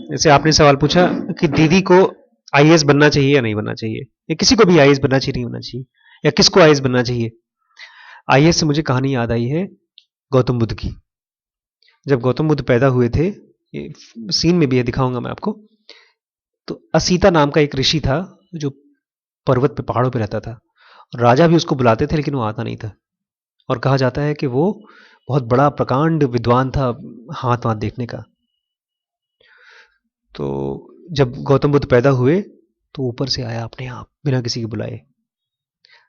जैसे आपने सवाल पूछा कि दीदी को आईएएस बनना चाहिए या नहीं बनना चाहिए, या किसी को भी आईएएस बनना चाहिए नहीं होना चाहिए, या किसको आईएएस बनना चाहिए। आईएएस से मुझे कहानी याद आई है गौतम बुद्ध की। जब गौतम बुद्ध पैदा हुए थे, ये सीन में भी है, दिखाऊंगा मैं आपको। तो असीता नाम का एक ऋषि था जो पर्वत पे, पहाड़ों पे रहता था। राजा भी उसको बुलाते थे लेकिन वो आता नहीं था। और कहा जाता है कि वो बहुत बड़ा प्रकांड विद्वान था, हाथ वाथ देखने का। तो जब गौतम बुद्ध पैदा हुए तो ऊपर से आया अपने आप, बिना किसी के बुलाए,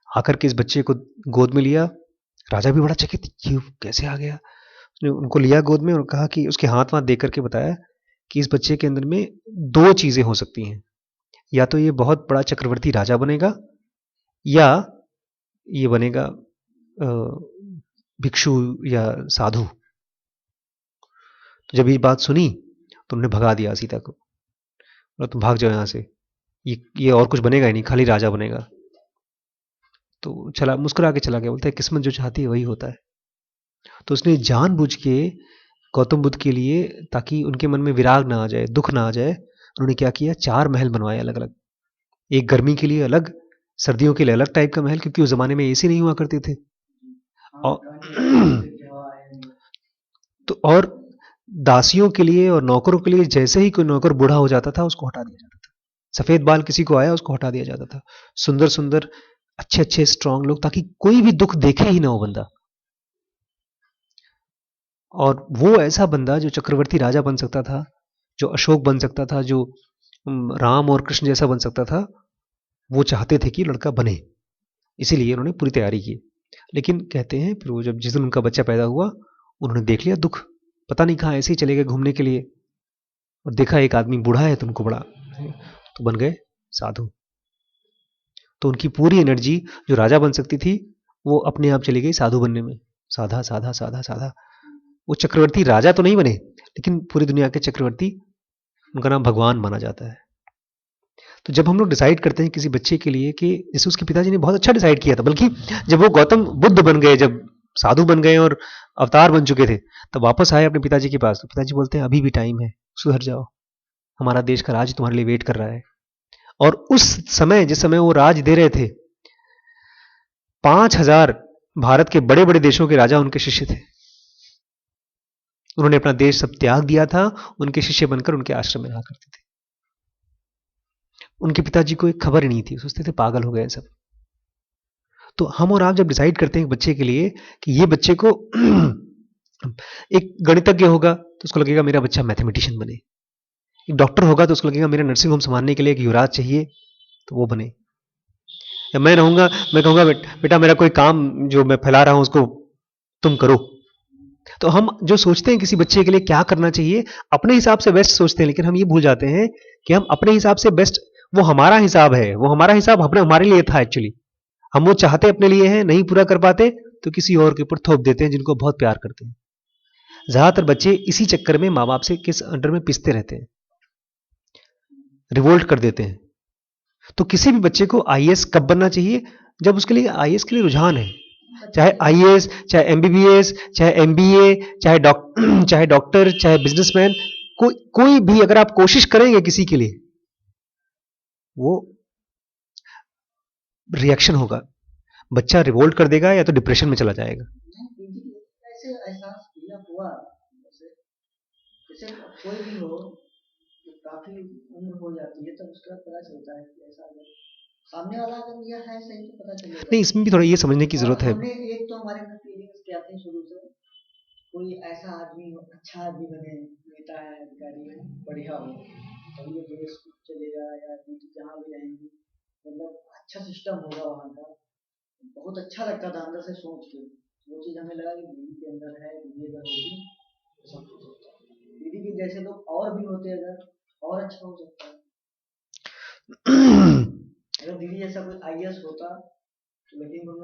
आकर के इस बच्चे को गोद में लिया। राजा भी बड़ा चकित, ये कैसे आ गया। उसने उनको लिया गोद में और कहा कि उसके हाथ वाथ देख करके बताया कि इस बच्चे के अंदर में दो चीजें हो सकती हैं, या तो ये बहुत बड़ा चक्रवर्ती राजा बनेगा, या ये बनेगा भिक्षु या साधु। तो जब ये बात सुनी तो उन्होंने भगा दिया सीता को, और तुम भाग जाओ यहाँ से, ये और कुछ बनेगा ही नहीं, खाली राजा बनेगा। तो चला, मुस्कुरा के चला गया, बोलता है किस्मत जो चाहती है वही होता है। तो उसने जानबूझ के गौतम बुद्ध के लिए, ताकि उनके मन में विराग ना आ जाए, दुख ना आ जाए, उन्होंने क्या किया, 4 महल बनवाए अलग अलग। एक गर्मी के लिए अलग, सर्दियों के लिए अलग टाइप का महल, क्योंकि उस जमाने में एसी नहीं हुआ करते थे। और तो और दासियों के लिए और नौकरों के लिए, जैसे ही कोई नौकर बूढ़ा हो जाता था उसको हटा दिया जाता था। सफेद बाल किसी को आया उसको हटा दिया जाता था। सुंदर सुंदर अच्छे अच्छे स्ट्रांग लोग, ताकि कोई भी दुख देखे ही ना वो बंदा। और वो ऐसा बंदा जो चक्रवर्ती राजा बन सकता था, जो अशोक बन सकता था, जो राम और कृष्ण जैसा बन सकता था, वो चाहते थे कि लड़का बने। इसीलिए उन्होंने पूरी तैयारी की। लेकिन कहते हैं फिर वो, जब जिस दिन उनका बच्चा पैदा हुआ, उन्होंने देख लिया दुख, पता नहीं कहाँ ऐसे ही चले गए घूमने के लिए, और देखा एक आदमी बूढ़ा है, तो उनको बड़ा, तो बन गए साधु। तो उनकी पूरी एनर्जी जो राजा बन सकती थी, वो अपने आप चली गई साधु बनने में। साधा साधा साधा साधा। वो चक्रवर्ती राजा तो नहीं बने, लेकिन पूरी दुनिया के चक्रवर्ती, उनका नाम भगवान माना जाता है। तो जब हम लोग डिसाइड करते हैं किसी बच्चे के लिए, कि जैसे उसके पिताजी ने बहुत अच्छा डिसाइड किया था, बल्कि जब वो गौतम बुद्ध बन गए, जब साधु बन गए और अवतार बन चुके थे, तब वापस आए अपने पिताजी के पास, तो पिताजी बोलते हैं अभी भी टाइम है, सुधर जाओ, हमारा देश का राज तुम्हारे लिए वेट कर रहा है। और उस समय, जिस समय वो राज दे रहे थे, 5,000 भारत के बड़े बड़े देशों के राजा उनके शिष्य थे। उन्होंने अपना देश सब त्याग दिया था, उनके शिष्य बनकर उनके आश्रम में रहा करते थे। उनके पिताजी को एक खबर ही नहीं थी, सोचते थे पागल हो गए सब। तो हम और आप जब डिसाइड करते हैं एक बच्चे के लिए कि ये बच्चे को एक गणितज्ञ होगा तो उसको लगेगा मेरा बच्चा मैथमेटिशियन बने, एक डॉक्टर होगा तो उसको लगेगा मेरा नर्सिंग होम संभालने के लिए एक युवराज चाहिए, तो वो बने। या मैं रहूंगा, मैं कहूंगा बेटा मेरा कोई काम जो मैं फैला रहा हूं उसको तुम करो। तो हम जो सोचते हैं किसी बच्चे के लिए क्या करना चाहिए, अपने हिसाब से बेस्ट सोचते हैं, लेकिन हम ये भूल जाते हैं कि हम अपने हिसाब से बेस्ट, वो हमारा हिसाब है, वो हमारा हिसाब अपने हमारे लिए था एक्चुअली। हम वो चाहते अपने लिए हैं, नहीं पूरा कर पाते तो किसी और के ऊपर थोप देते हैं जिनको बहुत प्यार करते हैं। ज्यादातर बच्चे इसी चक्कर में माँ बाप से किस अंडर में पिसते रहते हैं, रिवोल्ट कर देते हैं। तो किसी भी बच्चे को आईएएस कब बनना चाहिए, जब उसके लिए आईएएस के लिए रुझान है। चाहे आईएएस, चाहे एमबीबीएस, चाहे एमबीए, चाहे डॉक्टर, चाहे बिजनेसमैन, कोई भी अगर आप कोशिश करेंगे किसी के लिए, वो रिएक्शन होगा, बच्चा रिवोल्ट कर देगा या तो डिप्रेशन में चला जाएगा। ऐसे एहसास किया हुआ, जैसे जैसे कोई भी हो, तो काफी उम्र हो जाती है तब उसका पता चलता है कि ऐसा अगर सामने वाला अगर यह है सही तो पता चल जाता नहीं, है। इसमें भी थोड़ा ये समझने की और जरूरत है। हमने एक तो हमारे में फीलिंग्स क्या आती है शुरू से, कोई ऐसा आदमी हो, अच्छा आदमी बने, नेता है, अधिकारी है, बढ़िया हो, तभी ये देश चलेगा या नीति जहाँ भी रहेंगी, मतलब अच्छा सिस्टम होगा वहाँ का। बहुत अच्छा लगता था अंदर से सोच के, वो चीज़ हमें लगा कि दीदी के अंदर है, दीदी अगर होती तो सब कुछ होता। दीदी के जैसे लोग और भी होते अगर, और अच्छा हो सकता है। अगर दीदी जैसा कोई आईएएस होता तो लेकिन